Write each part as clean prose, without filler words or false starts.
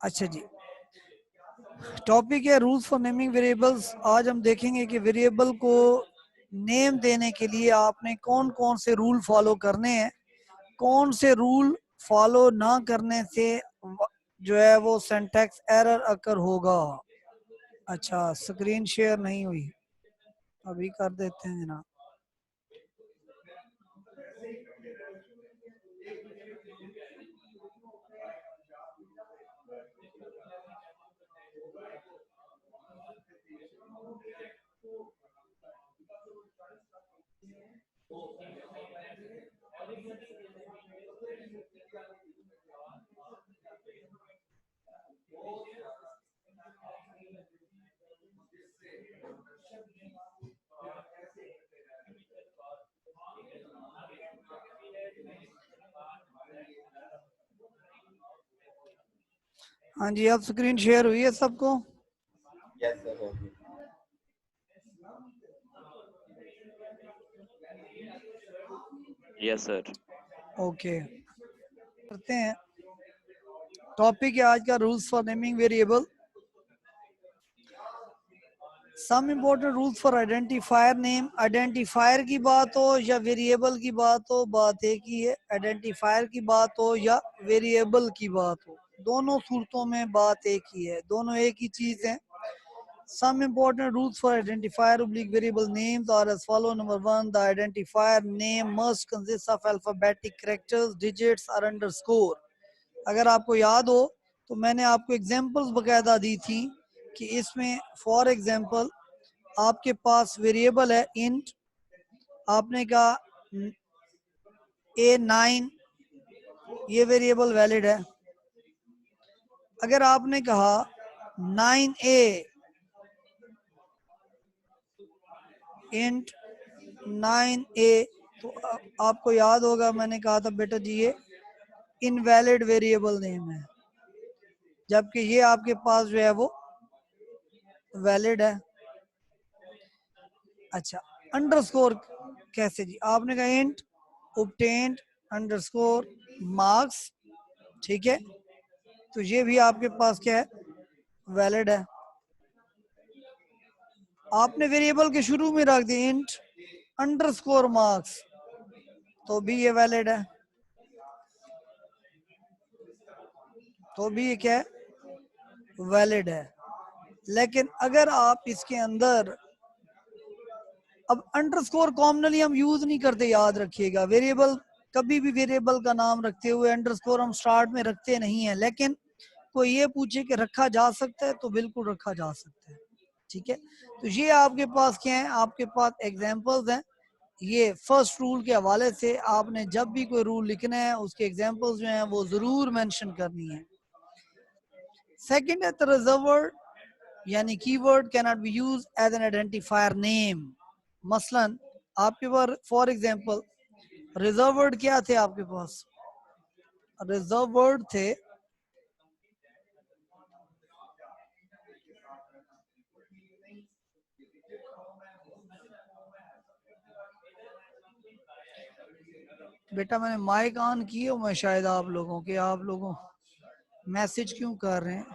अच्छा जी, टॉपिक है rules for naming variables. आज हम देखेंगे कि वेरिएबल को नेम देने के लिए आपने कौन कौन से रूल फॉलो करने हैं, कौन से रूल फॉलो ना करने से जो है वो सिंटैक्स एरर अकर होगा। अच्छा, स्क्रीन शेयर नहीं हुई, अभी कर देते हैं जनाब। हाँ जी, अब स्क्रीन शेयर हुई है सबको? Yes sir. Yes sir. Okay, करते हैं। टॉपिक है आज का rules for naming variable. Some important rules for identifier name. Identifier की बात हो या वेरिएबल की बात हो, बात एक ही है। आइडेंटिफायर की बात हो या वेरिएबल की बात हो, दोनों सूरतों में बात एक ही है, दोनों एक ही चीज है। Some important rules for identifier oblique variable names are as follow. Number one, the identifier name must consist of alphabetic characters, digits or underscore. अगर आपको याद हो तो मैंने आपको एग्जांपल्स बकायदा दी थी कि इसमें फॉर एग्जांपल आपके पास वेरिएबल है इंट, आपने कहा A9, ये वेरिएबल वैलिड है। अगर आपने कहा 9A इंट 9A, तो आपको याद होगा मैंने कहा था बेटा जी ये इनवैलिड वेरिएबल नेम है, जबकि ये आपके पास जो है वो वैलिड है। अच्छा, अंडरस्कोर कैसे जी? आपने कहा इंट obtained अंडरस्कोर मार्क्स, ठीक है, तो ये भी आपके पास क्या है, वैलिड है। आपने वेरिएबल के शुरू में रख दी इंट अंडरस्कोर मार्क्स, तो भी ये वैलिड है, तो भी ये क्या है, वैलिड है। लेकिन अगर आप इसके अंदर, अब अंडरस्कोर कॉमनली हम यूज नहीं करते, याद रखिएगा। वेरिएबल, कभी भी वेरिएबल का नाम रखते हुए अंडरस्कोर हम स्टार्ट में रखते नहीं है, लेकिन कोई ये पूछे कि रखा जा सकता है तो बिल्कुल रखा जा सकता है, ठीक है। तो ये आपके पास क्या है, आपके पास एग्जांपल्स हैं। ये फर्स्ट रूल के हवाले से आपने जब भी कोई रूल लिखना है उसके एग्जांपल्स जो हैं वो जरूर मेंशन करनी है। सेकंड है द रिजर्व्ड यानी keyword can not be used as an identifier name. मसलन आपके पास फॉर एग्जांपल रिजर्व वर्ड क्या थे आपके पास? रिजर्व वर्ड थे बेटा, मैंने माइक ऑन की है, मैं शायद आप लोगों मैसेज क्यों कर रहे हैं?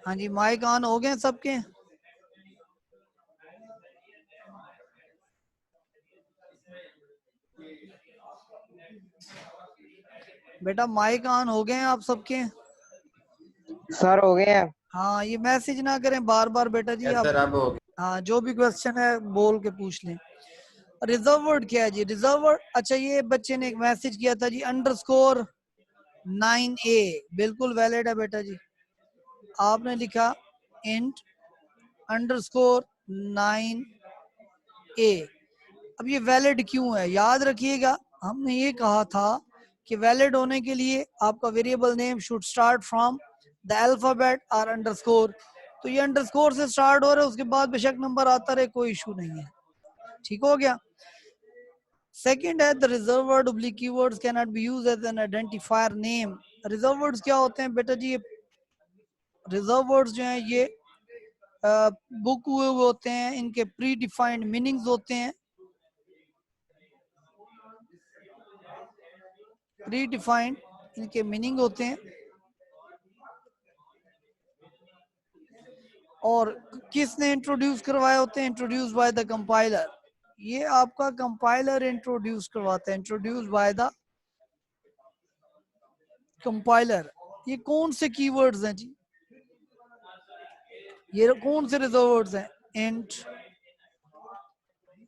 हाँ जी, माइक ऑन हो गए सबके? बेटा माइक ऑन हो गए आप सबके? सर हो गए हैं। हाँ, ये मैसेज ना करें बार बार बेटा जी। यस आप सर, अब हो गया। हाँ, जो भी क्वेश्चन है बोल के पूछ लें। रिजर्व वर्ड क्या है जी? रिजर्व वर्ड, अच्छा ये बच्चे ने एक मैसेज किया था जी अंडरस्कोर 9A, बिल्कुल वैलिड है बेटा जी। आपने लिखा इंट अंडरस्कोर 9A, अब ये वैलिड क्यों है? याद रखिएगा, हमने ये कहा था कि वैलिड होने के लिए आपका variable name should start from the alphabet और अंडरस्कोर। तो ये अंडरस्कोर से स्टार्ट हो रहा है, उसके बाद बेशक नंबर आता रहे, कोई इशू नहीं है, ठीक हो गया। सेकंड है the reserve word oblique keywords can not be used as an identifier name. Reserve words क्या होते हैं बेटा जी? ये रिजर्व वर्ड्स जो हैं ये बुक हुए होते हैं, इनके प्री डिफाइंड मीनिंग्स होते हैं। प्री डिफाइंड इनके मीनिंग होते हैं और किसने इंट्रोड्यूस करवाए होते हैं, इंट्रोड्यूस बाय द कंपाइलर। ये आपका कंपाइलर इंट्रोड्यूस करवाता है, इंट्रोड्यूस बाय द कंपाइलर। ये कौन से कीवर्ड्स हैं जी, ये कौन से रिजर्व वर्ड्स हैं, int,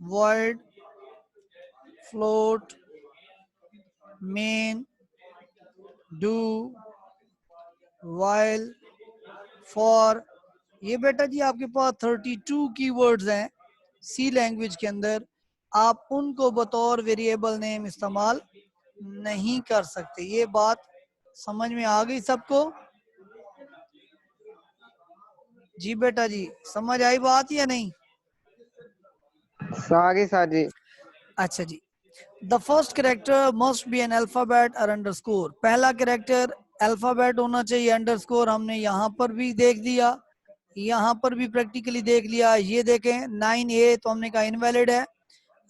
void, float, main, do, while, for। ये बेटा जी आपके पास 32 कीवर्ड्स हैं सी लैंग्वेज के अंदर, आप उनको बतौर वेरिएबल नेम इस्तेमाल नहीं कर सकते। ये बात समझ में आ गई सबको? जी बेटा जी, समझ आई बात या नहीं? आगे सर जी। अच्छा जी, the first character must be an alphabet और अंडरस्कोर। पहला कैरेक्टर अल्फाबेट होना चाहिए, अंडरस्कोर हमने यहाँ पर भी देख दिया, यहाँ पर भी प्रैक्टिकली देख लिया। ये देखें 9A तो हमने कहा इनवैलिड है,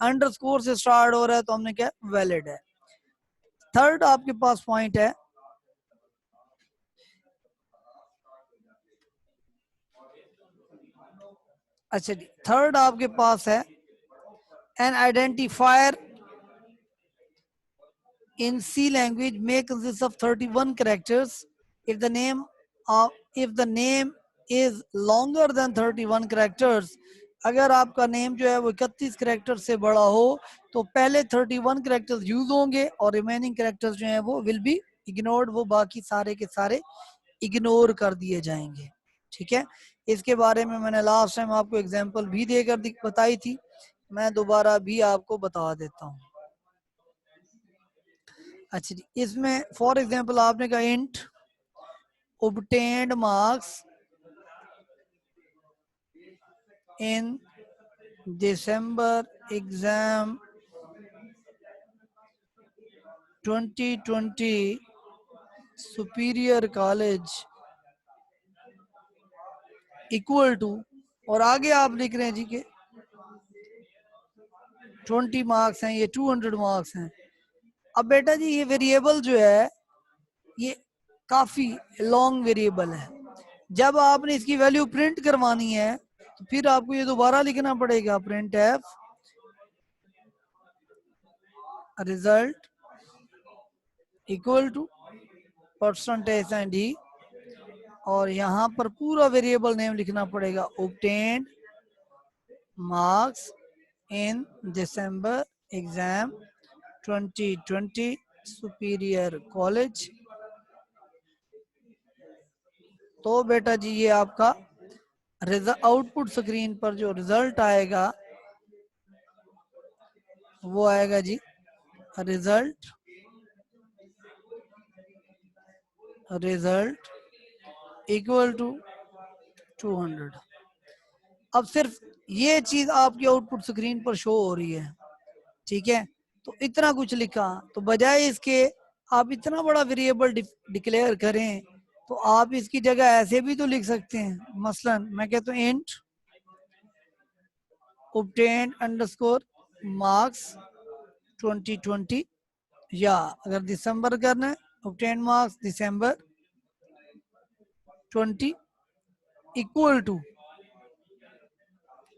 अंडरस्कोर से स्टार्ट हो रहा है तो हमने कहा वैलिड है। थर्ड आपके पास पॉइंट है, अच्छा जी, थर्ड आपके पास है N identifier in C language may consist of 31 characters if the name is longer than 31 characters। अगर आपका नेम जो है वो 31 कैरेक्टर से बड़ा हो तो पहले 31 कैरेक्टर्स यूज होंगे और रिमेनिंग कैरेक्टर्स जो हैं वो विल बी इग्नोर्ड, वो बाकी सारे के सारे इग्नोर कर दिए जाएंगे। ठीक है, इसके बारे में मैंने लास्ट टाइम आपको एग्जांपल भी देकर बताई थी, मैं दोबारा भी आपको बता देता हूँ। अच्छा जी, इसमें फॉर एग्जांपल आपने कहा int obtained marks in December exam 2020 superior college equal to, और आगे आप लिख रहे हैं जी के 20 मार्क्स हैं, ये 200 मार्क्स हैं। अब बेटा जी ये वेरिएबल जो है ये काफी लॉन्ग वेरिएबल है, जब आपने इसकी वैल्यू प्रिंट करवानी है तो फिर आपको ये दोबारा लिखना पड़ेगा, printf result equal to percentage and ही, और यहाँ पर पूरा वेरिएबल नेम लिखना पड़ेगा, obtained marks in December exam 2020 superior college. तो बेटा जी ये आपका आउटपुट स्क्रीन पर जो रिजल्ट आएगा वो आएगा जी रिजल्ट इक्वल टू 200। अब सिर्फ ये चीज आपकी आउटपुट स्क्रीन पर शो हो रही है, ठीक है, तो इतना कुछ लिखा, तो बजाय इसके आप इतना बड़ा वेरिएबल डिक्लेयर करें तो आप इसकी जगह ऐसे भी तो लिख सकते हैं, मसलन मैं कहता हूँ इंट obtained अंडरस्कोर मार्क्स 2020, या अगर दिसंबर करना है obtained marks December 20 equal to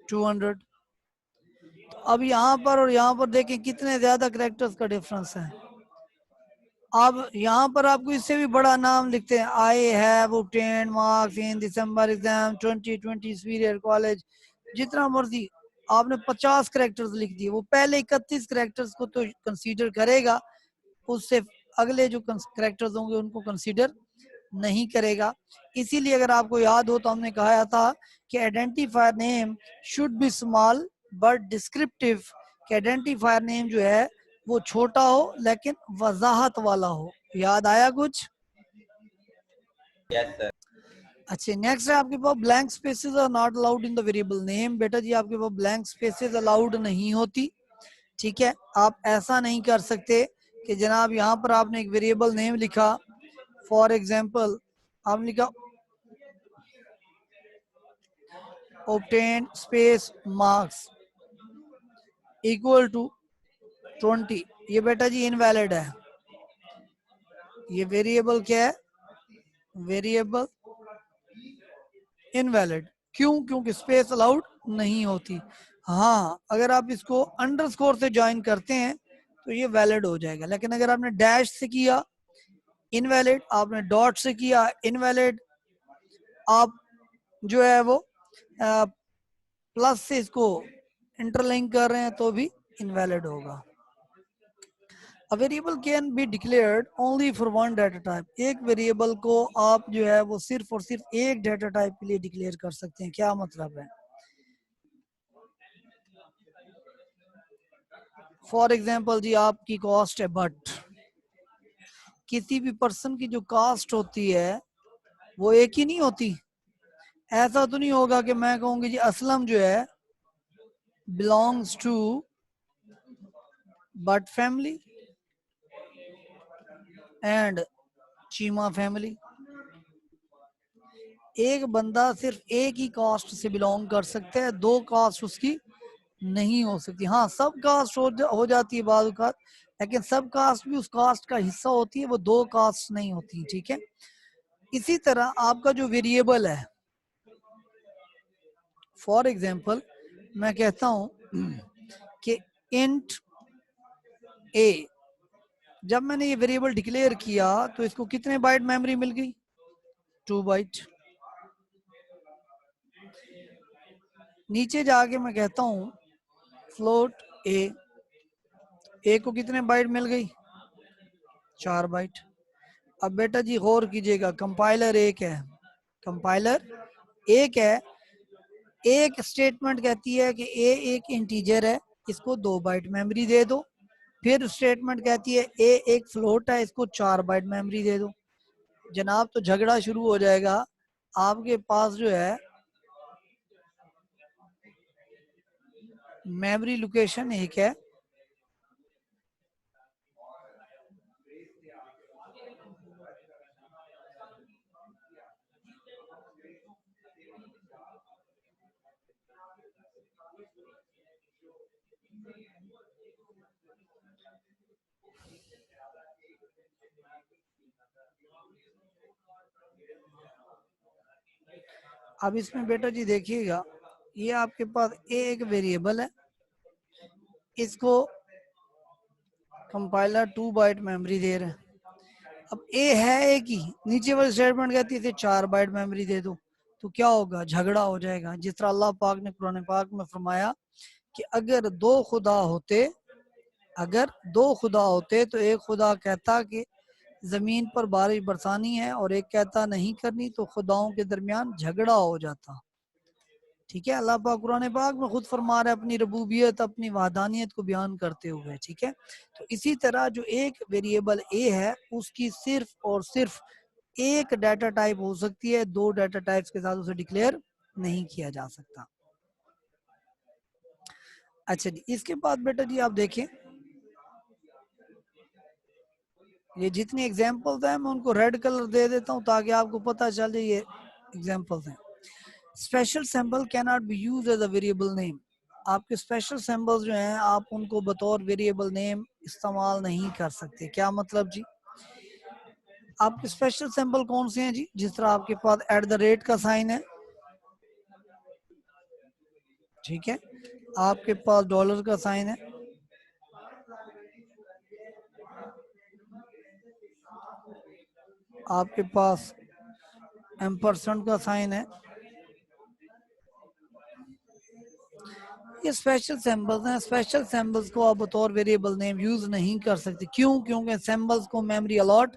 200। तो अब यहाँ पर और यहाँ पर देखें कितने ज्यादा कैरेक्टर्स का डिफरेंस है। अब यहाँ पर आपको इससे भी बड़ा नाम लिखते हैं, I have obtained marks in December exam 2020 superior college, जितना मर्जी आपने 50 कैरेक्टर्स लिख दिए, वो पहले 31 कैरेक्टर्स को तो कंसीडर करेगा, उससे अगले जो कैरेक्टर्स होंगे उनको कंसीडर नहीं करेगा। इसीलिए अगर आपको याद हो तो हमने कहा था कि identifier name should be small but descriptive, कि आइडेंटिफायर नेम जो है वो छोटा हो लेकिन वजाहत वाला हो। याद आया कुछ? Yes, sir. अच्छा, नेक्स्ट है आपके पास blank spaces are not allowed in the variable name. बेटा जी आपके पास ब्लैंक स्पेसेस अलाउड नहीं होती, ठीक है, आप ऐसा नहीं कर सकते कि जनाब यहाँ पर आपने एक वेरिएबल नेम लिखा, फॉर एग्जाम्पल आपने लिखा obtained space marks equal to 20, ये बेटा जी इनवैलिड है। ये वेरिएबल क्या है? Variable invalid. क्यों? क्योंकि स्पेस अलाउड नहीं होती। हाँ, अगर आप इसको अंडरस्कोर से ज्वाइन करते हैं तो ये वैलिड हो जाएगा, लेकिन अगर आपने डैश से किया इनवैलिड, आपने डॉट से किया इनवैलिड, आप जो है वो प्लस से इसको इंटरलिंक कर रहे हैं तो भी इनवैलिड होगा। A variable can be declared only for one data type. एक वेरिएबल को आप जो है वो सिर्फ और सिर्फ एक डाटा टाइप के लिए डिक्लेयर कर सकते हैं। क्या मतलब है? फॉर एग्जाम्पल जी, आपकी कॉस्ट है बट, किसी भी पर्सन की जो कास्ट होती है वो एक ही नहीं होती। ऐसा तो नहीं होगा कि मैं कहूँगी जी असलम जो है belongs to Butt family and Cheema family. एक बंदा सिर्फ एक ही कास्ट से बिलोंग कर सकता है, दो कास्ट उसकी नहीं हो सकती। हाँ, सब कास्ट हो जाती है बाद औक़ात, लेकिन सब कास्ट भी उस कास्ट का हिस्सा होती है, वो दो कास्ट नहीं होती। ठीक है, इसी तरह आपका जो वेरिएबल है, फॉर एग्जांपल मैं कहता हूं कि इंट ए, जब मैंने ये वेरिएबल डिक्लेयर किया तो इसको कितने बाइट मेमोरी मिल गई? 2 बाइट। नीचे जाके मैं कहता हूं फ्लोट ए को कितने बाइट मिल गई? 4 बाइट। अब बेटा जी गौर कीजिएगा, कंपाइलर एक है, कंपाइलर एक है। एक स्टेटमेंट कहती है कि ए एक इंटीजर है, इसको 2 बाइट मेमोरी दे दो। फिर स्टेटमेंट कहती है ए एक फ्लोट है, इसको 4 बाइट मेमोरी दे दो। जनाब तो झगड़ा शुरू हो जाएगा। आपके पास जो है मेमोरी लोकेशन एक है, अब इसमें बेटा जी देखिएगा, ये आपके पास ए एक वेरिएबल है, इसको कंपाइलर 2 बाइट मेमोरी दे रहे हैं। अब ए है एक ही, नीचे वाली स्टेटमेंट कहती है इसे 4 बाइट मेमोरी दे दो, तो क्या होगा? झगड़ा हो जाएगा। जिस तरह अल्लाह पाक ने कुरान पाक में फरमाया कि अगर दो खुदा होते तो एक खुदा कहता कि जमीन पर बारिश बरसानी है और एक कहता नहीं करनी, तो खुदाओं के दरमियान झगड़ा हो जाता। ठीक है, अल्लाह पाक कुरान पाक में खुद फरमा रहा है अपनी रबूबियत, अपनी वाहदानियत को बयान करते हुए। ठीक है, तो इसी तरह जो एक वेरिएबल ए है उसकी सिर्फ और सिर्फ एक डाटा टाइप हो सकती है, दो डाटा टाइप्स के साथ उसे डिक्लेयर नहीं किया जा सकता। अच्छा जी, इसके बाद बेटा जी आप देखें, ये जितनी एग्जाम्पल्स हैं मैं उनको रेड कलर दे देता हूँ ताकि आपको पता चल जाए ये एग्जाम्पल्स हैं। Special sample can not be use as a variable name. आपके स्पेशल सैंपल्स जो हैं आप उनको बतौर वेरिएबल नेम इस्तेमाल नहीं कर सकते। क्या मतलब जी? आपके स्पेशल सैंपल कौन से हैं जी? जिस तरह आपके पास @ का साइन है, ठीक है, आपके पास डॉलर का साइन है, आपके पास एम्परसेंड का साइन है। ये स्पेशल सैंपल्स हैं। स्पेशल सैंपल्स को आप बतौर वेरिएबल नेम यूज नहीं कर सकते। क्यों? क्योंकि सैंपल्स को मेमोरी अलॉट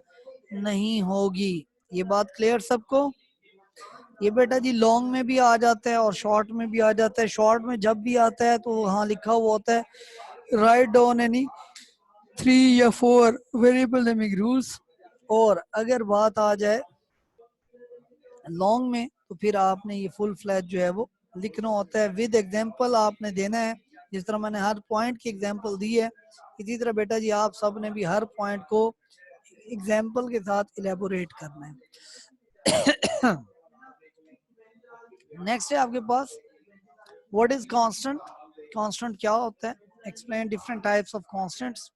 नहीं होगी। ये बात क्लियर सबको? ये बेटा जी लॉन्ग में भी आ जाता है और शॉर्ट में भी आ जाता है। शॉर्ट में जब भी आता है तो वहाँ लिखा हुआ होता है राइट डाउन एनी 3 या 4 वेरिएबल नेमिंग रूल्स, और अगर बात आ जाए लॉन्ग में तो फिर आपने ये फुल फ्लैश जो है वो लिखना होता है, विद एग्जांपल आपने देना है। जिस तरह मैंने हर पॉइंट की एग्जांपल दी है, इसी तरह बेटा जी आप सब ने भी हर पॉइंट को एग्जांपल के साथ इलेबोरेट करना है। नेक्स्ट है आपके पास व्हाट इज कांस्टेंट। कांस्टेंट क्या होता है? Explain different types of constants.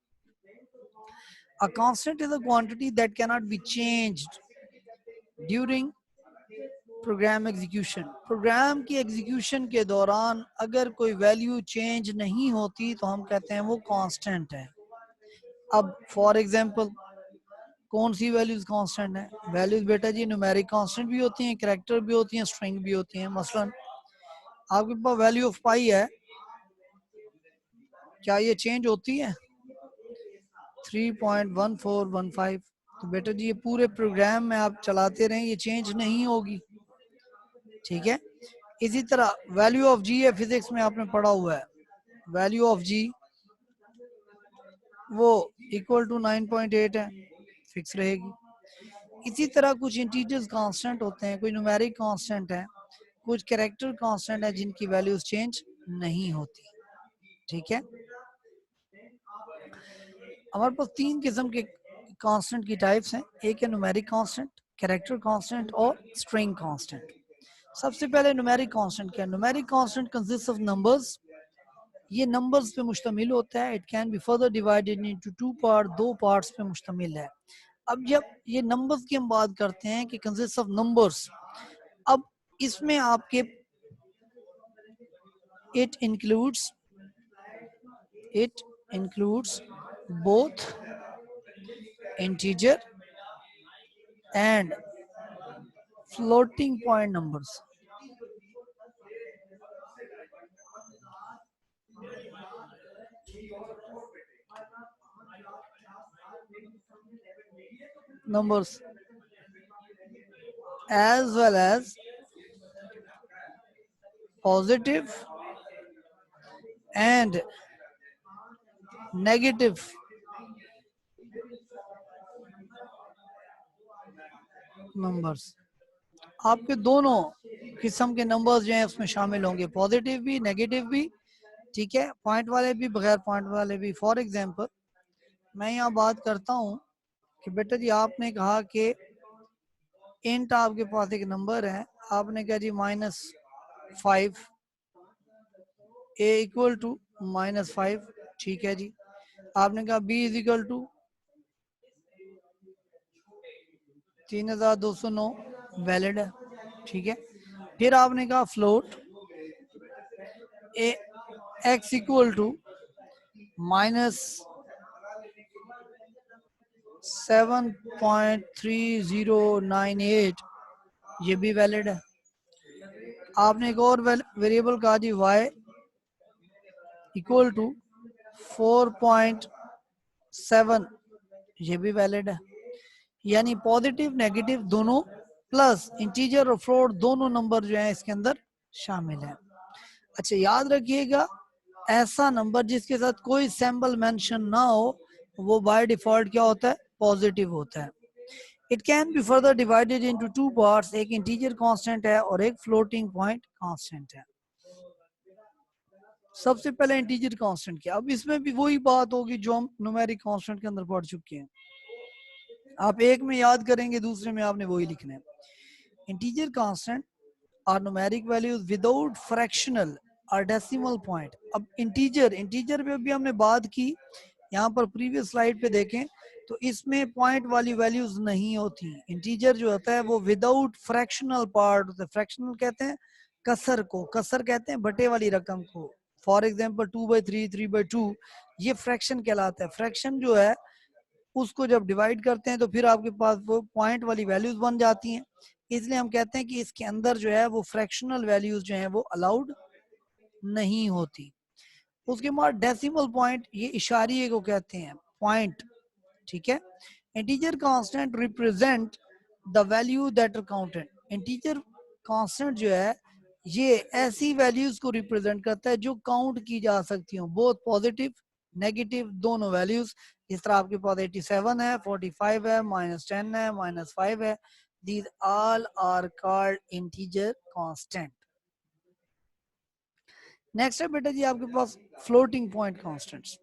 A constant is a quantity that cannot be changed during program execution. Program की एग्जीक्यूशन के दौरान अगर कोई वैल्यू चेंज नहीं होती तो हम कहते हैं वो कांस्टेंट है। अब फॉर एग्जांपल कौन सी वैल्यूज कांस्टेंट है? वैल्यूज बेटा जी न्यूमेरिक कांस्टेंट भी होती हैं, कैरेक्टर भी होती हैं, स्ट्रिंग भी होती हैं। मसलन आपके पास वैल्यू ऑफ पाई है, क्या ये चेंज होती है? 3.1415। तो बेटा जी ये पूरे प्रोग्राम में आप चलाते रहें, ये चेंज नहीं होगी। ठीक है, इसी तरह वैल्यू ऑफ जी है, फिजिक्स में आपने पढ़ा हुआ है, वैल्यू ऑफ जी वो इक्वल टू 9.8 है, फिक्स रहेगी। इसी तरह कुछ इंटीजर्स कांस्टेंट होते हैं, कोई न्यूमेरिक कांस्टेंट है, कुछ कैरेक्टर कांस्टेंट है जिनकी वैल्यूज चेंज नहीं होती। ठीक है, हमारे पास तीन किस्म के कांस्टेंट की टाइप्स हैं, एक है न्यूमेरिक कांस्टेंट, कैरेक्टर कांस्टेंट और स्ट्रिंग कांस्टेंट। सबसे पहले न्यूमेरिक कांस्टेंट क्या है? Numeric constant consist of numbers, ये नंबर्स पे मुश्तमिल होता है। It can be further divided into two part, दो पार्ट्स पे मुश्तमिल है। अब जब ये नंबर्स की हम बात करते हैं कि कंसिस्ट ऑफ नंबर्स, अब इसमें आपके it includes both integer and floating point numbers. numbers as well as positive and negative numbers। आपके दोनों किस्म के नंबर्स जो हैं उसमें शामिल होंगे, पॉजिटिव भी नेगेटिव भी। ठीक है, पॉइंट वाले भी बगैर पॉइंट वाले भी। फॉर एग्जांपल मैं यहाँ बात करता हूँ कि बेटा जी आपने कहा कि इंट आपके पास एक नंबर है, आपने कहा जी -5, ए इक्वल टू -5। ठीक है जी, आपने कहा b is equal to 3209, valid है। ठीक है, फिर आपने कहा float a x equal to -7.3098, ये भी वैलिड है। आपने एक और वेरिएबल कहा जी y इक्वल टू 4.7, ये भी वैलिड है। यानी पॉजिटिव नेगेटिव दोनों प्लस इंटीजर और फ्लोट दोनों नंबर जो है इसके अंदर शामिल है। अच्छा याद रखिएगा, ऐसा नंबर जिसके साथ कोई सैंपल मेंशन ना हो वो बाय डिफॉल्ट क्या होता है? पॉजिटिव होता है। It can be further divided into two parts, एक इंटीजर कांस्टेंट है और एक फ्लोटिंग पॉइंट कांस्टेंट है। सबसे पहले इंटीजर कांस्टेंट क्या, अब इसमें भी वही बात होगी जो हम न्यूमेरिक कांस्टेंट के अंदर पढ़ चुके हैं। आप एक में याद करेंगे, दूसरे में आपने वही लिखना है। Integer constant are numeric values without fractional और डेसिमल पॉइंट। अब इंटीजर पे भी हमने बात की, यहाँ पर प्रीवियस स्लाइड पे देखें तो इसमें पॉइंट वाली वैल्यूज नहीं होती। इंटीजर जो होता है वो विदाउट फ्रैक्शनल पार्ट होता है। फ्रैक्शनल कहते हैं कसर को, कसर कहते हैं बटे वाली रकम को। फॉर एग्जांपल 2/3, 3/2, ये फ्रैक्शन कहलाता है। फ्रैक्शन जो है उसको जब डिवाइड करते हैं तो फिर आपके पास वो पॉइंट वाली वैल्यूज बन जाती हैं। इसलिए हम कहते हैं कि इसके अंदर जो है वो फ्रैक्शनल वैल्यूज जो है वो अलाउड नहीं होती। उसके बाद डेसिमल पॉइंट, ये इशारिये को कहते हैं पॉइंट। ठीक है, integer constant represent the value that are counted. Integer constant जो है ये ऐसी वैल्यूज को रिप्रेजेंट करता है जो काउंट की जा सकती हो, बोथ पॉजिटिव नेगेटिव दोनों वैल्यूज। इस तरह आपके पास 87 है, 45 है, -10 है, -5 है। These all are called integer constant. Next है बेटा जी आपके पास floating point constants.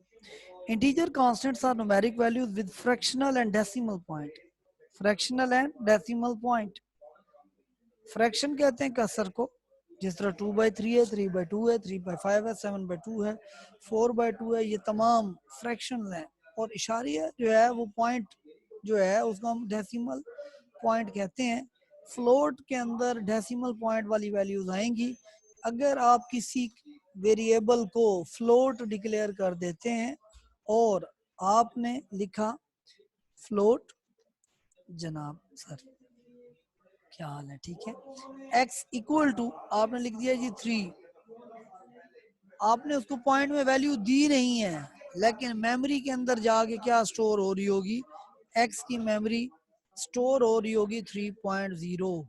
Integer constants are numeric values with fractional and decimal point. Fractional and decimal point, fraction कहते हैं कसर को, जिस तरह 2/3 है, 3/2 है, 3/5 है, 7/2 है, 4/2 है, ये तमाम फ्रैक्शनल हैं। और इशारिया जो है वो पॉइंट जो है उसको हम डेसिमल पॉइंट कहते हैं। फ्लोट के अंदर डेसिमल पॉइंट वाली वैल्यूज आएंगी। अगर आप किसी वेरिएबल को फ्लोट डिक्लेयर कर देते हैं और आपने लिखा फ्लोट, जनाब सर क्या हाल है, ठीक है, x इक्वल टू आपने लिख दिया जी 3, आपने उसको पॉइंट में वैल्यू दी नहीं है, लेकिन मेमोरी के अंदर जाके क्या स्टोर हो रही होगी, x की मेमोरी स्टोर हो रही होगी 3.0।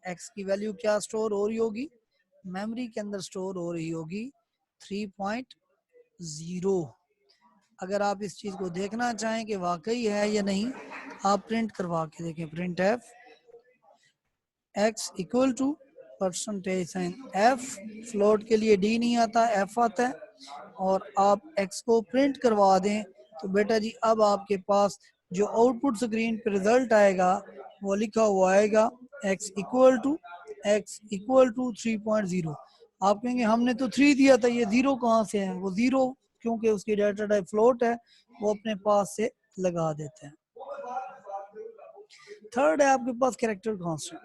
x की वैल्यू क्या स्टोर हो रही होगी, मेमोरी के अंदर स्टोर हो रही होगी 3.0। अगर आप इस चीज को देखना चाहें कि वाकई है या नहीं, आप प्रिंट करवा के देखें, printf x equal to percentage sign f, float के लिए d नहीं आता, f आता है, और आप x को प्रिंट करवा दें तो बेटा जी अब आपके पास जो आउटपुट स्क्रीन पे रिजल्ट आएगा वो लिखा हुआ आएगा x इक्वल टू 3.0। आप कहेंगे हमने तो 3 दिया था, ये 0 कहाँ से है, वो 0 क्योंकि उसकी डाटा टाइप फ्लोट है, वो अपने पास से लगा देते हैं। थर्ड है आपके पास character constant,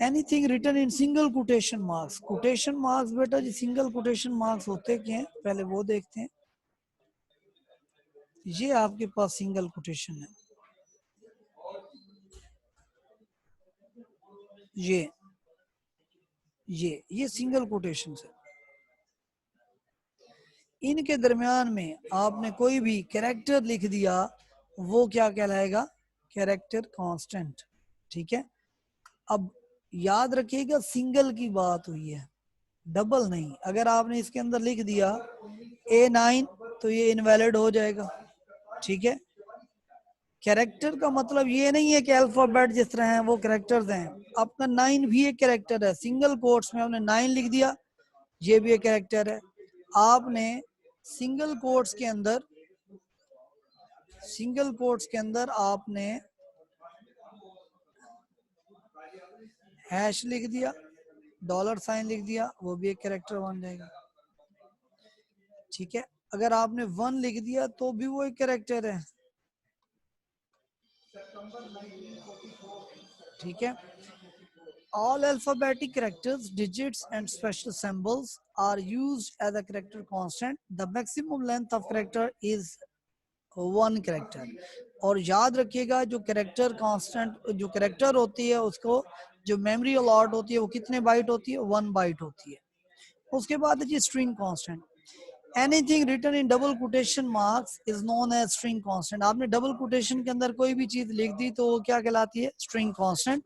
anything written in single quotation marks. Quotation marks बेटा जी सिंगल कोटेशन मार्क्स होते क्या हैं, पहले वो देखते हैं। ये आपके पास सिंगल कोटेशन है, ये सिंगल कोटेशन है। इनके दरमियान में आपने कोई भी कैरेक्टर लिख दिया वो क्या कहलाएगा, कैरेक्टर कांस्टेंट, ठीक है। अब याद रखिएगा सिंगल की बात हुई है, डबल नहीं। अगर आपने इसके अंदर लिख दिया A9 तो ये इनवैलिड हो जाएगा, ठीक है। कैरेक्टर का मतलब ये नहीं है कि अल्फाबेट जिस तरह हैं वो कैरेक्टर्स हैं, आपका 9 भी एक कैरेक्टर है। सिंगल कोट्स में आपने 9 लिख दिया, ये भी एक कैरेक्टर है। आपने सिंगल कोट्स के अंदर आपने हैश लिख दिया, डॉलर साइन लिख दिया, वो भी एक कैरेक्टर बन जाएगा, ठीक है। अगर आपने 1 लिख दिया तो भी वो एक कैरेक्टर है, ठीक है। All alphabetic characters, digits and special symbols are used as a character constant. The maximum length of character is 1 character. और याद रखिएगा जो कैरेक्टर कांस्टेंट जो कैरेक्टर होती है उसको जो मेमोरी अलॉट होती है वो कितने बाइट होती है, 1 बाइट होती है। उसके बाद है जी string constant, anything written in double quotation marks is known as string constant. आपने डबल कोटेशन के अंदर कोई भी चीज लिख दी तो वो क्या कहलाती है, string constant.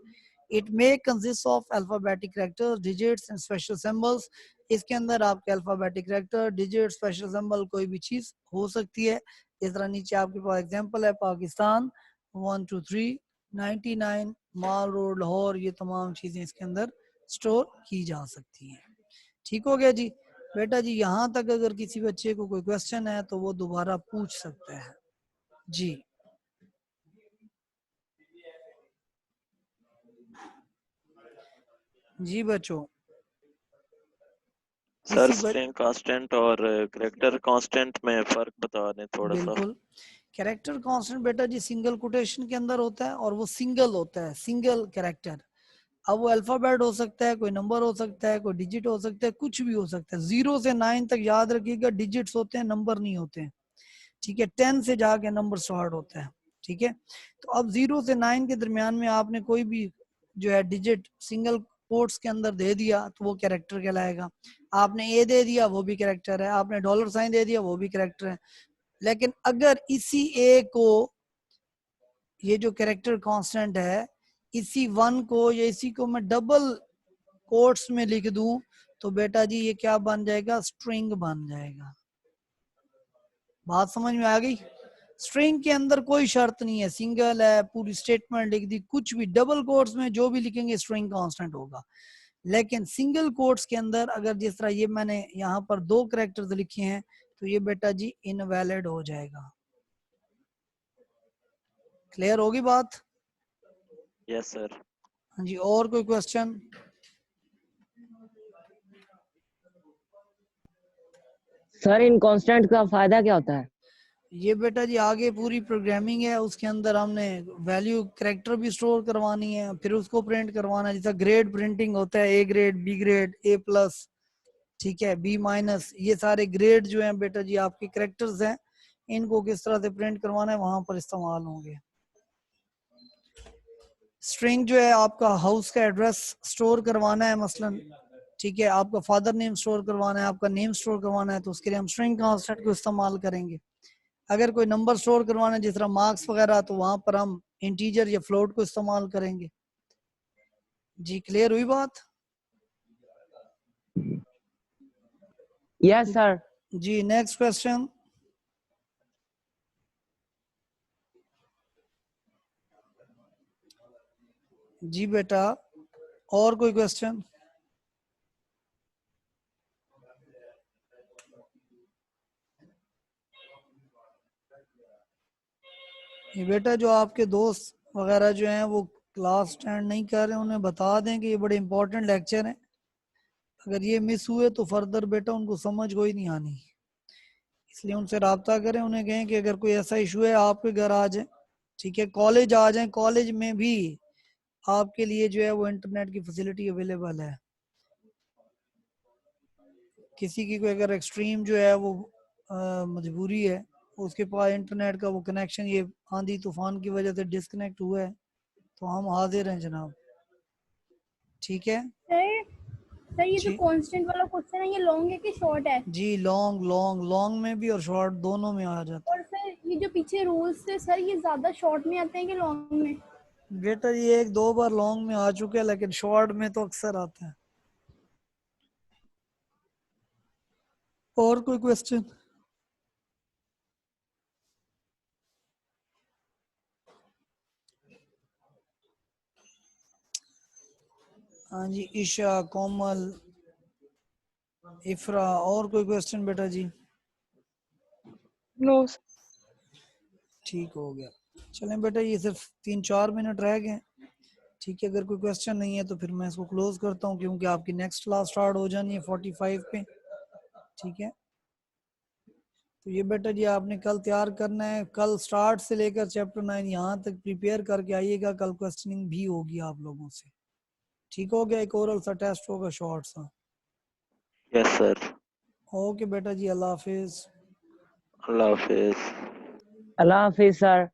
It may consist of alphabetic characters, digits and special symbols. इसके अंदर आपके alphabetic character, digit, special symbol कोई भी चीज हो सकती है। इस तरह नीचे आपके पास एग्जांपल है, पाकिस्तान 1 2 3 99 माल रोड लाहौर, ये तमाम चीजें इसके अंदर स्टोर की जा सकती हैं। ठीक हो गया जी। बेटा जी यहाँ तक अगर किसी बच्चे को कोई क्वेश्चन है तो वो दोबारा पूछ सकता है जी। जी बच्चों, सर स्ट्रिंग कांस्टेंट और कैरेक्टर कांस्टेंट में फर्क बता दें थोड़ा सा। बिल्कुल, कैरेक्टर कांस्टेंट बेटा जी सिंगल कोटेशन के अंदर होता है और वो सिंगल होता है, सिंगल कैरेक्टर। अब वो अल्फाबेट हो सकता है, कोई नंबर हो सकता है, कोई डिजिट हो सकता है, कुछ भी हो सकता है। 0 से 9 तक याद रखिएगा डिजिट्स होते हैं, नंबर नहीं होते हैं, ठीक है। 10 से जाके नंबर स्टार्ट होता है, ठीक है। तो अब 0 से 9 के दरमियान में आपने कोई भी जो है डिजिट सिंगल कोट्स के अंदर दे दिया तो वो कैरेक्टर कहलाएगा। आपने ए दे दिया वो भी कैरेक्टर है, आपने डॉलर साइन दे दिया वो भी कैरेक्टर है। लेकिन अगर इसी ए को, ये जो कैरेक्टर कांस्टेंट है, इसी 1 को या इसी को मैं डबल कोट्स में लिख दूं तो बेटा जी ये क्या बन जाएगा, स्ट्रिंग बन जाएगा। बात समझ में आ गई। स्ट्रिंग के अंदर कोई शर्त नहीं है, सिंगल है, पूरी स्टेटमेंट लिख दी, कुछ भी डबल कोट्स में जो भी लिखेंगे स्ट्रिंग कांस्टेंट होगा। लेकिन सिंगल कोट्स के अंदर अगर जिस तरह ये मैंने यहाँ पर 2 कैरेक्टर्स लिखे हैं तो ये बेटा जी इनवैलिड हो जाएगा। क्लियर होगी बात? Yes sir. हाँ जी, और कोई क्वेश्चन? सर इन कांस्टेंट का फायदा क्या होता है? ये बेटा जी आगे पूरी प्रोग्रामिंग है, उसके अंदर हमने वैल्यू कैरेक्टर भी स्टोर करवानी है, फिर उसको प्रिंट करवाना है। जैसा ग्रेड प्रिंटिंग होता है, A grade, B grade, A plus, ठीक है, बी माइनस, ये सारे ग्रेड जो हैं बेटा जी आपके कैरेक्टर्स हैं, इनको किस तरह से प्रिंट करवाना है वहां पर इस्तेमाल होंगे। स्ट्रिंग जो है आपका हाउस का एड्रेस स्टोर करवाना है मसलन, ठीक है, आपका फादर नेम स्टोर करवाना है, आपका नेम स्टोर करवाना है, तो उसके लिए हम स्ट्रिंग कांस्टेंट को इस्तेमाल करेंगे। अगर कोई नंबर स्टोर करवाना है जिस तरह मार्क्स वगैरह, तो वहां पर हम इंटीजर या फ्लोट को इस्तेमाल करेंगे। जी क्लियर हुई बात? Yes sir. जी नेक्स्ट क्वेश्चन। जी बेटा और कोई क्वेश्चन? ये बेटा जो आपके दोस्त वगैरह जो हैं वो क्लास अटेंड नहीं कर रहे, उन्हें बता दें कि ये बड़े इंपॉर्टेंट लेक्चर हैं, अगर ये मिस हुए तो फर्दर बेटा उनको समझ कोई नहीं आनी, इसलिए उनसे रब्ता करें, उन्हें कहें कि अगर कोई ऐसा इशू है आपके घर आ जाए, ठीक है, कॉलेज आ जाए, कॉलेज में भी आपके लिए जो है वो इंटरनेट की फैसिलिटी अवेलेबल है। किसी की कोई अगर एक्सट्रीम जो है वो मजबूरी है, उसके पास इंटरनेट का वो कनेक्शन ये आंधी तूफान की वजह से डिस्कनेक्ट हुआ है, तो हम हाजिर हैं जनाब, ठीक है सर सर ये जो जी। कांस्टेंट वाला क्वेश्चन है, ये लॉन्ग है कि शॉर्ट है? जी लॉन्ग लॉन्ग लॉन्ग में भी और शॉर्ट दोनों में आ जाता और सर ये जो पीछे रूल्स थे सर, ये ज्यादा शॉर्ट में आते हैं कि लॉन्ग में? है बेटा, ये एक दो बार लॉन्ग में आ चुके हैं, लेकिन शॉर्ट में तो अक्सर आता है। और कोई क्वेश्चन? हाँ जी, ईशा, कोमल, इफ्रा, और कोई क्वेश्चन बेटा जी? नो। ठीक हो गया, चलें बेटा, ये सिर्फ 3-4 मिनट रह गए, ठीक है, अगर कोई क्वेश्चन नहीं है तो फिर मैं इसको क्लोज करता हूँ, क्योंकि आपकी नेक्स्ट क्लास स्टार्ट हो जानी है 45 पे, ठीक है। तो ये बेटा जी आपने कल तैयार करना है, कल स्टार्ट से लेकर चैप्टर 9 यहाँ तक प्रिपेयर करके आइएगा, कल क्वेश्चनिंग भी होगी आप लोगों से, ठीक हो गया, एक ओरल सा टेस्ट होगा शॉर्ट सा। Yes sir. ओके बेटा जी, अल्लाह हाफिज। अल्लाह हाफिज। अल्लाह हाफिज सर।